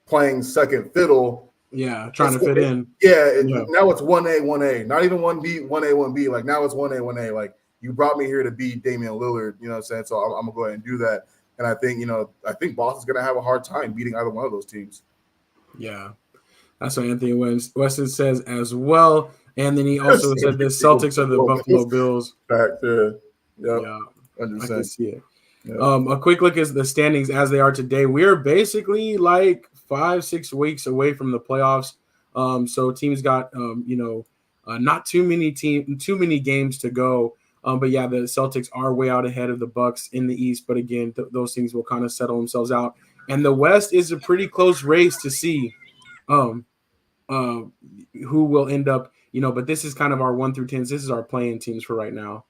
playing second fiddle. Yeah, trying to fit in. Yeah, now it's 1A, 1A. Not even 1B, 1A, 1B. Now it's 1A, 1A. You brought me here to beat Damian Lillard, you know what I'm saying? So I'm going to go ahead and do that. And I think Boston's going to have a hard time beating either one of those teams. Yeah, that's what Anthony Weston says as well. And then he also said the Celtics are the Buffalo Bills. Back there. Yeah, 100%. I can see it. Yeah. A quick look at the standings as they are today. We're basically 5-6 weeks away from the playoffs. So teams got Not too many games to go. But yeah, the Celtics are way out ahead of the Bucks in the East. But again, those things will kind of settle themselves out. And the West is a pretty close race to see who will end up. But this is kind of our 1 through 10s. This is our playing teams for right now.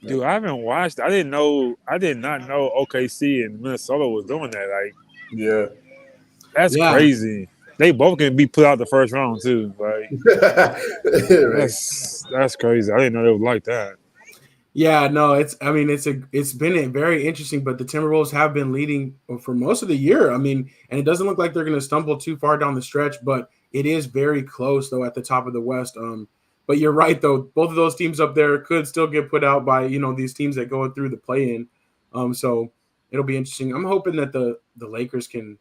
Dude, I haven't watched. I did not know OKC and Minnesota was doing that. Like, yeah, that's crazy. They both can be put out the first round too. Like, that's crazy. I didn't know they was like that. Yeah, no, it's been very interesting, but the Timberwolves have been leading for most of the year. I mean, and it doesn't look like they're going to stumble too far down the stretch, but it is very close though at the top of the West. But you're right though, both of those teams up there could still get put out by these teams that go through the play-in. So it'll be interesting. I'm hoping that the Lakers can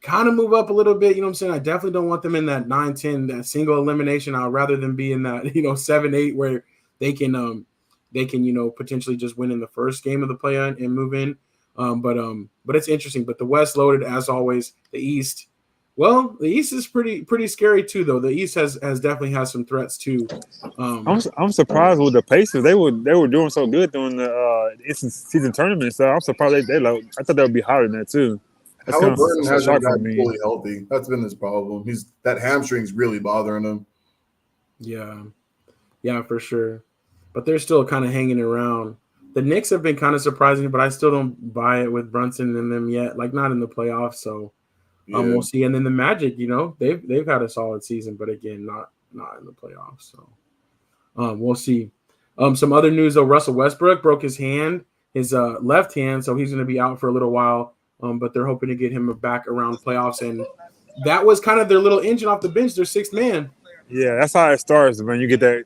kind of move up a little bit. You know what I'm saying? I definitely don't want them in that 9-10, that single elimination. I'd rather them be in that 7-8 where they can potentially just win in the first game of the play-in and move in. But it's interesting. But the West loaded as always. The East. Well, the East is pretty scary too, though. The East has definitely has some threats too. I'm surprised with the Pacers. They were doing so good during the season tournament. So I'm surprised they I thought they would be higher than that too. Halliburton hasn't gotten fully healthy. That's been his problem. That hamstring's really bothering him. Yeah, for sure. But they're still kind of hanging around. The Knicks have been kind of surprising, but I still don't buy it with Brunson and them yet. Like not in the playoffs, so. We'll see. And then the Magic, they've had a solid season, but again, not in the playoffs. So we'll see. Some other news though, Russell Westbrook broke his left hand, so he's going to be out for a little while. But they're hoping to get him back around the playoffs, and that was kind of their little engine off the bench, their sixth man. Yeah, that's how it starts. When you get that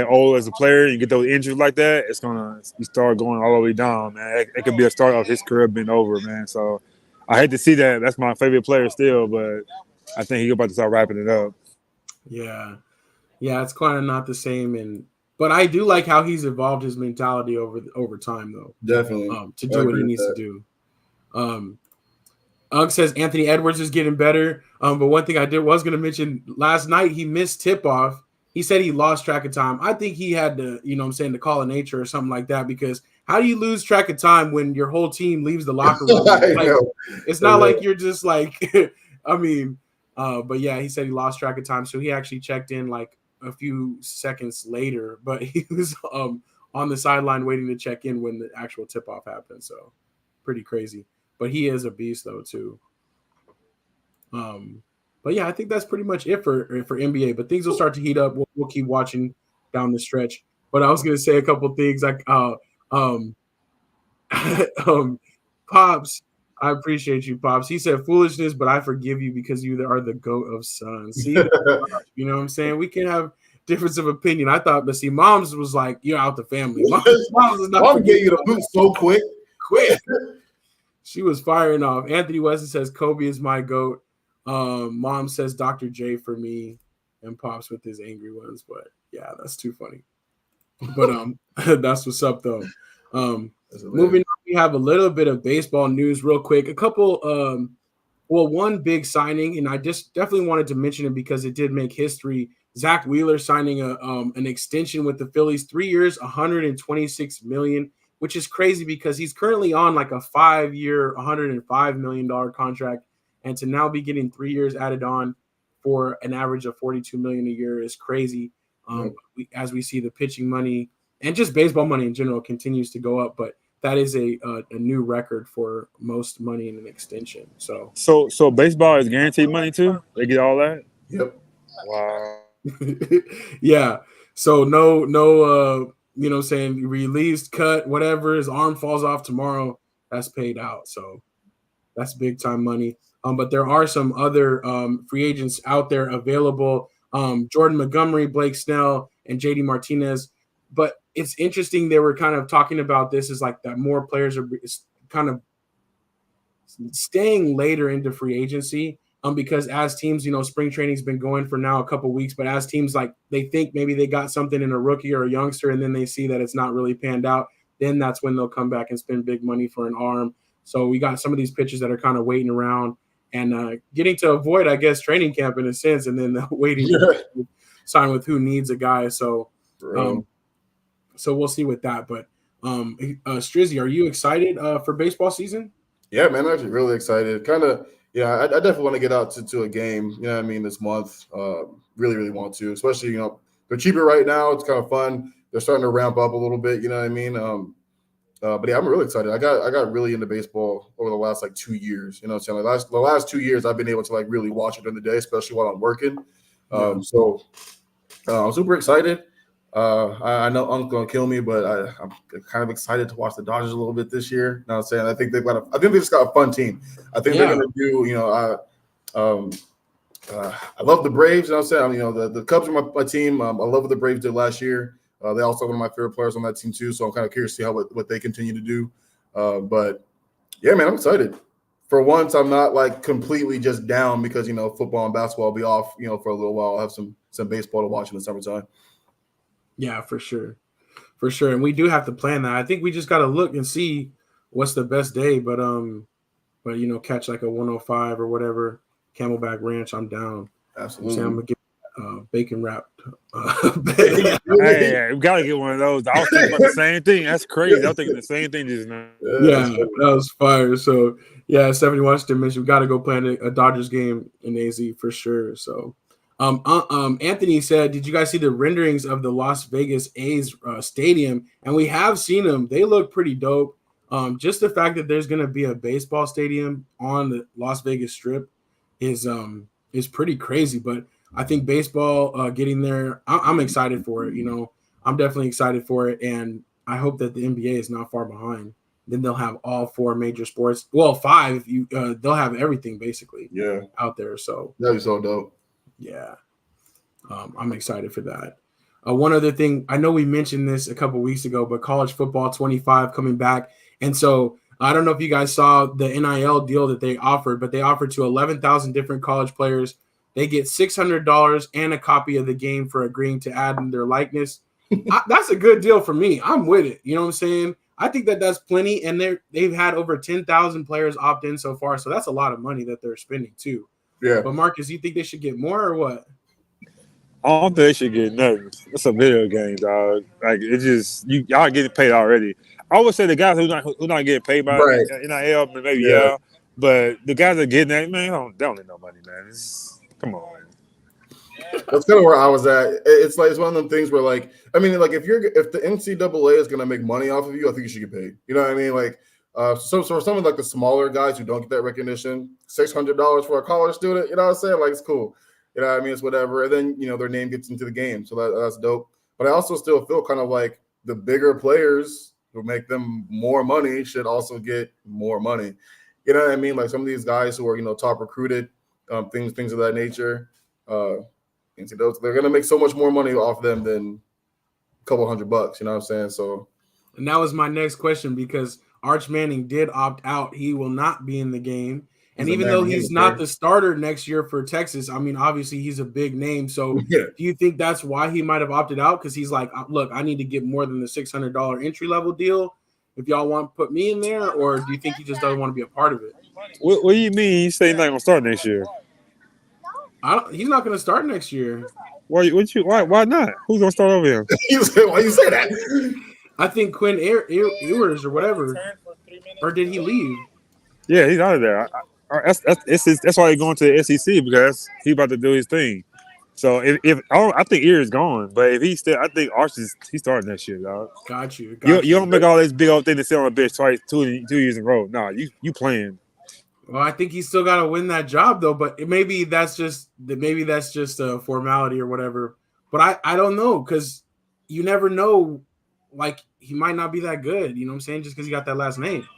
old as a player, you get those injuries like that, you start going all the way down, man. It could be a start of his career being over, man. So. I hate to see that. That's my favorite player still, but I think he's about to start wrapping it up. Yeah, it's kind of not the same, but I do like how he's evolved his mentality over time, though. Definitely to do what he needs to do. Ugg says Anthony Edwards is getting better. But one thing I was going to mention last night, he missed tip off. He said he lost track of time. I think he had to, to call a nature or something like that because. How do you lose track of time when your whole team leaves the locker room? It's not like you're just like, but yeah, he said he lost track of time. So he actually checked in like a few seconds later, but he was on the sideline waiting to check in when the actual tip off happened. So pretty crazy, but he is a beast though too. But yeah, I think that's pretty much it for NBA, but things will start to heat up. We'll keep watching down the stretch, but I was going to say a couple things like, Pops, I appreciate you, Pops. He said foolishness, but I forgive you because you are the GOAT of sons. See, you know what I'm saying? We can have difference of opinion. I thought, but see, Mom's was like, you're out the family. Mom's is not. Mom gave you the boot so quick. She was firing off. Anthony Weston says Kobe is my GOAT. Mom says Dr. J for me, and Pops with his angry ones. But yeah, that's too funny. But that's what's up though. Moving on, we have a little bit of baseball news real quick. A couple one big signing, and I just definitely wanted to mention it because it did make history. Zach Wheeler signing an extension with the Phillies, 3 years, $126 million, which is crazy because he's currently on like a 5-year, $105 million contract, and to now be getting 3 years added on for an average of $42 million a year is crazy. As we see the pitching money and just baseball money in general continues to go up, but that is a new record for most money in an extension. So baseball is guaranteed money too? They get all that? Yep. Wow. Yeah. So no, you know what I'm saying, released, cut, whatever, his arm falls off tomorrow, that's paid out. So that's big time money. But there are some other free agents out there available. Jordan Montgomery, Blake Snell, and JD Martinez. But it's interesting, they were kind of talking about this is like that more players are kind of staying later into free agency because as teams, spring training's been going for now a couple weeks, but as teams like they think maybe they got something in a rookie or a youngster and then they see that it's not really panned out, then that's when they'll come back and spend big money for an arm. So we got some of these pitchers that are kind of waiting around and getting to avoid, I guess, training camp in a sense, and then waiting sign with who needs a guy. So, so we'll see with that. But Strizzy, are you excited for baseball season? Yeah, man, I'm actually really excited. Kind of, yeah, I definitely want to get out to a game. You know what I mean? This month, really, really want to. Especially, they're cheaper right now. It's kind of fun. They're starting to ramp up a little bit. You know what I mean? But yeah, I'm really excited. I got really into baseball over the last 2 years. You know what I'm saying? The last 2 years, I've been able to really watch it during the day, especially while I'm working. So I'm super excited. I know Unc's gonna kill me, but I'm kind of excited to watch the Dodgers a little bit this year. You know what I'm saying? I think they just got a fun team. I think they're gonna do. I love the Braves. You know what I'm saying? The Cubs are my team. I love what the Braves did last year. They also one of my favorite players on that team too. So I'm kind of curious to see what they continue to do. But yeah, man, I'm excited. For once, I'm not completely just down because football and basketball will be off for a little while. I'll have some baseball to watch in the summertime. Yeah, for sure. And we do have to plan that. I think we just got to look and see what's the best day. But catch a 105 or whatever, Camelback Ranch, I'm down. Absolutely. I'm gonna get bacon wrapped. Hey, we gotta get one of those. I was thinking about the same thing. That's crazy. I was thinking the same thing just now. Yeah, that was fire. So yeah, Stephanie Washington mentioned we got to go plan a Dodgers game in AZ for sure. So, Anthony said, "Did you guys see the renderings of the Las Vegas A's stadium?" And we have seen them. They look pretty dope. Just the fact that there's gonna be a baseball stadium on the Las Vegas Strip is pretty crazy. But I think baseball getting there, I'm excited for it. I'm definitely excited for it, and I hope that the NBA is not far behind. Then they'll have all 4 major sports. Well, 5. They'll have everything basically. Yeah, out there. So that'd be so dope. Yeah, I'm excited for that. One other thing, I know we mentioned this a couple weeks ago, but college football 25 coming back, and so I don't know if you guys saw the NIL deal that they offered, but they offered to 11,000 different college players. They get $600 and a copy of the game for agreeing to add in their likeness. That's a good deal for me. I'm with it. You know what I'm saying? I think that's plenty, and they've had over 10,000 players opt in so far, so that's a lot of money that they're spending too. Yeah. But Marcus, you think they should get more or what? I don't think they should get nothing. It's a video game, dog. Y'all getting paid already. I would say the guys who not getting paid by NIL, maybe but the guys that are getting that, man, they don't need no money, man. Come on. That's kind of where I was at. It's one of them things where if the NCAA is gonna make money off of you, I think you should get paid. You know what I mean? So for some of the smaller guys who don't get that recognition, $600 for a college student, you know what I'm saying? It's cool. You know what I mean? It's whatever. And then their name gets into the game, so that's dope. But I also still feel kind of like the bigger players who make them more money should also get more money. You know what I mean? Some of these guys who are top recruited, things of that nature. They're gonna make so much more money off them than a couple $100. You know what I'm saying? So, and that was my next question because Arch Manning did opt out. He will not be in the game. And even though he's not the starter next year for Texas, I mean, obviously he's a big name. So do you think that's why he might have opted out? Because he's like, look, I need to get more than the $600 entry level deal. If y'all want to put me in there, or do you think he just doesn't want to be a part of it? What do you mean? You say he's not going to start next year? He's not going to start next year. Why not? Who's going to start over him? Why you say that? I think Quinn Ewers or whatever. Or did he leave? Yeah, he's out of there. That's why he's going to the SEC because he's about to do his thing. So I think Ear's gone, but if he's still, I think Arch he's starting next year, dog. Got you. You don't make all this big old thing to sit on a bench twice, 2 years in a row. No, you playing. Well, I think he's still got to win that job though, but maybe that's just a formality or whatever. But I don't know because you never know. He might not be that good. You know what I'm saying? Just because he got that last name.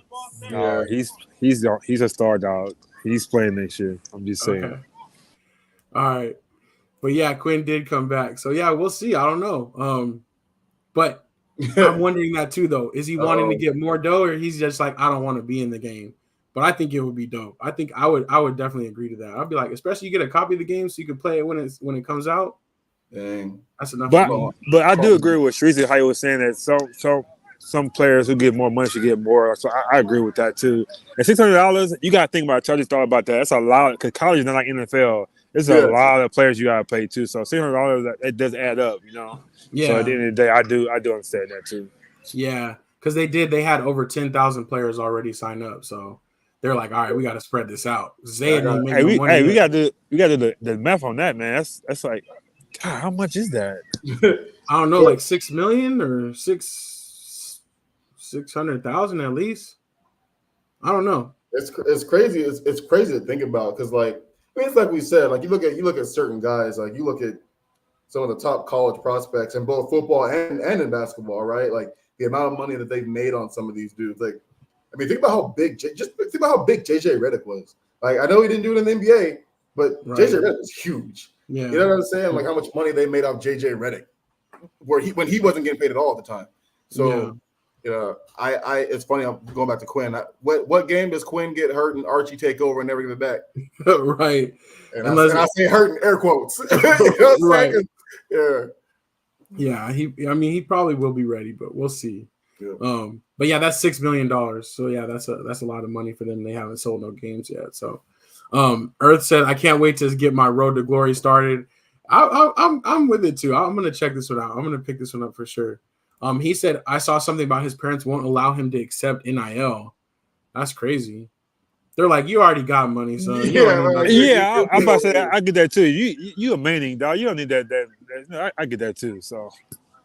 No, he's a star, dog. He's playing next year. I'm just saying. Okay. All right. But yeah, Quinn did come back. So yeah, we'll see. I don't know. But I'm wondering that too, though. Is he wanting to get more dough, or he's just like, I don't want to be in the game? But I think it would be dope. I think I would definitely agree to that. I'd be like, especially you get a copy of the game so you can play it when it comes out. Dang. That's enough. But I do agree with Shreezy how he was saying that. So some players who get more money should get more. So I agree with that too. And $600, you got to think about it. Charlie thought about that. That's a lot because college is not like NFL. There's a lot of players you got to pay too. So $600, it does add up, you know. Yeah. So at the end of the day, I do understand that too. Yeah, because they had over 10,000 players already sign up. So they're like, all right, we got to spread this out. We got to do the math on that, man. That's like, God, how much is that? I don't know, like 6 million or 600,000 at least. I don't know. It's crazy. It's crazy to think about because, like, I mean, it's like we said. Like you look at certain guys. Like you look at some of the top college prospects in both football and in basketball, right? Like the amount of money that they've made on some of these dudes. Like, I mean, think about how big JJ Redick was. Like, I know he didn't do it in the NBA, but JJ Redick was huge. Yeah, you know what I'm saying? Like how much money they made off JJ Redick, when he wasn't getting paid at all at the time. So, I it's funny. I'm going back to Quinn. What game does Quinn get hurt and Archie take over and never give it back? Right. And I say hurt in air quotes. You know what I'm right. saying? Yeah. He probably will be ready, but we'll see. Yeah. But yeah, that's $6 million. So yeah, that's a lot of money for them. They haven't sold no games yet. So, Earth said, I can't wait to get my road to glory started. I'm with it too. I'm gonna check this one out. I'm gonna pick this one up for sure. He said, I saw something about his parents won't allow him to accept NIL. That's crazy. They're like, you already got money, son. I'm about to say, I get that too. You a manning, dog. You don't need that. I get that too. So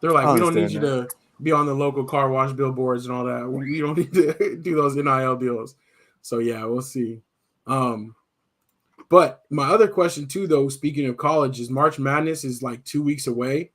they're like, we don't need you to be on the local car wash billboards and all that. We don't need to do those NIL deals. So yeah, we'll see. But my other question too, though, speaking of college, is March Madness is like 2 weeks away.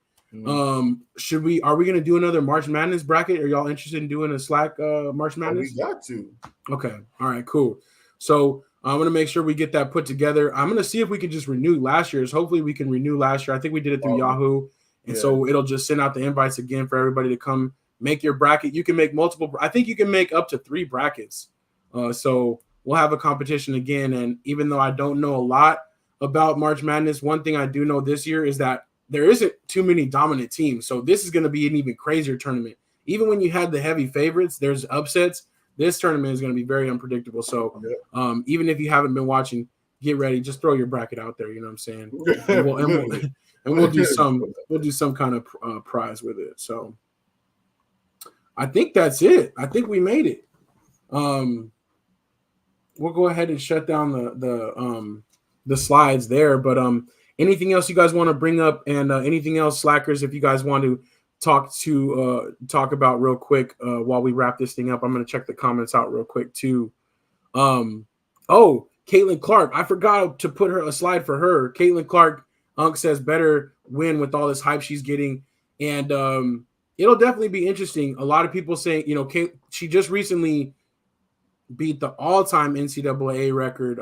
Are we going to do another March Madness bracket? Are y'all interested in doing a SLAC March Madness? We got to. Okay. All right, cool. So I'm going to make sure we get that put together. I'm going to see if we can just renew last year's. Hopefully we can renew last year. I think we did it through Yahoo. And so it'll just send out the invites again for everybody to come make your bracket. You can make multiple. I think you can make up to 3 brackets. So we'll have a competition again. And even though I don't know a lot about March Madness, one thing I do know this year is that there isn't too many dominant teams. So this is going to be an even crazier tournament. Even when you had the heavy favorites, there's upsets. This tournament is going to be very unpredictable. So even if you haven't been watching, get ready. Just throw your bracket out there. You know what I'm saying? And we'll do some kind of prize with it. So I think that's it. I think we made it. We'll go ahead and shut down the slides there. But anything else you guys want to bring up, and anything else, Slackers, if you guys want to talk about real quick while we wrap this thing up. I'm going to check the comments out real quick too. Caitlin Clark, I forgot to put a slide for her. Caitlin Clark, Unc says better win with all this hype she's getting, and it'll definitely be interesting. A lot of people saying, she just recently beat the all-time NCAA record,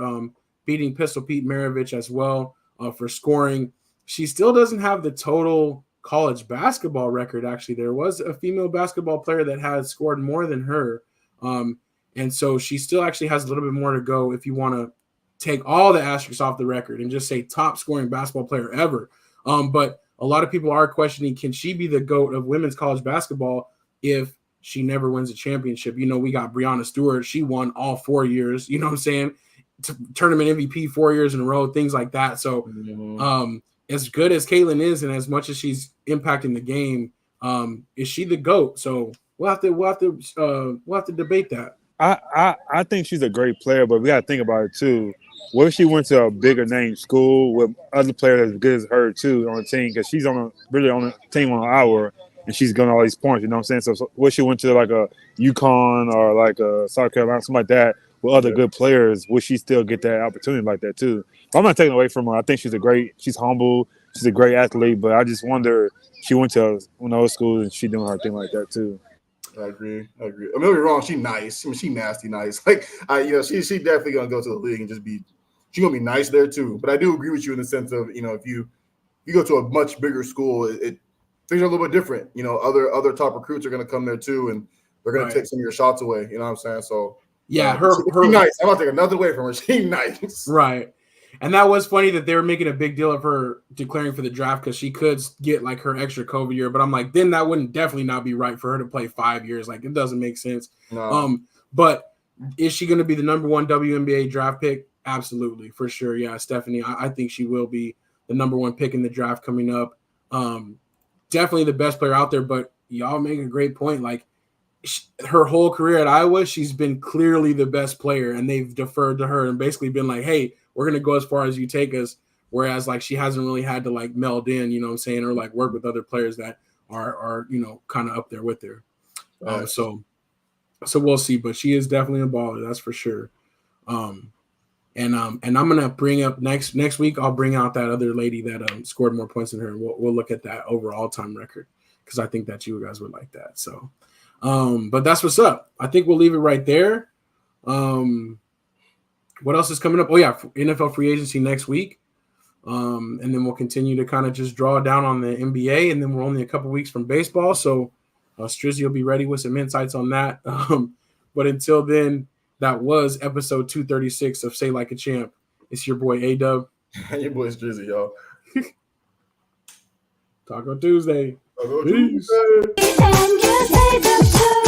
beating Pistol Pete Maravich as well for scoring. She still doesn't have the total college basketball record. Actually, there was a female basketball player that has scored more than her, and so she still actually has a little bit more to go if you want to take all the asterisks off the record and just say top scoring basketball player ever. But a lot of people are questioning, can she be the GOAT of women's college basketball if she never wins a championship? We got Breonna Stewart. She won all 4 years, you know what I'm saying? Tournament MVP 4 years in a row, things like that. So as good as Caitlin is, and as much as she's impacting the game, is she the GOAT? So we'll have to debate that. I think she's a great player, but we got to think about it too. What if she went to a bigger name school with other players as good as her too on the team? Because she's on a team on an hour and she's getting all these points. You know what I'm saying? So what if she went to like a UConn or like a South Carolina, something like that, with other good players? Would she still get that opportunity like that too? But I'm not taking away from her. I think she's humble. She's a great athlete, but I just wonder, she went to one of those schools and she doing her thing like that too. I agree. I mean, don't be wrong. She's nice. I mean, she's nasty nice. Like, she definitely gonna go to the league and just be. She's gonna be nice there too. But I do agree with you in the sense of, if you go to a much bigger school, things are a little bit different. Other top recruits are gonna come there too, and they're gonna take some of your shots away. You know what I'm saying? So yeah, she's nice. I'm not taking nothing away from her. She's nice. Right. And that was funny that they were making a big deal of her declaring for the draft because she could get like her extra COVID year. But I'm like, then that wouldn't definitely not be right for her to play 5 years. Like, it doesn't make sense. No. But is she going to be the number one WNBA draft pick? Absolutely, for sure. Yeah, Stephanie, I think she will be the number one pick in the draft coming up. Definitely the best player out there. But y'all make a great point. Like, her whole career at Iowa, she's been clearly the best player, and they've deferred to her and basically been like, hey, we're going to go as far as you take us. Whereas, like, she hasn't really had to, like, meld in, you know what I'm saying, or, like, work with other players that are you know, kind of up there with her. So we'll see. But she is definitely a baller, that's for sure. And I'm going to bring up next week, I'll bring out that other lady that scored more points than her. We'll look at that overall time record because I think that you guys would like that. So, but that's what's up. I think we'll leave it right there. What else is coming up? Oh yeah, NFL free agency next week. And then we'll continue to kind of just draw down on the NBA, and then we're only a couple weeks from baseball. So Strizzy will be ready with some insights on that. But until then, that was episode 236 of Say Like a Champ. It's your boy A-Dub. Your boy Strizzy, y'all. Taco Tuesday. Taco Peace. Tuesday.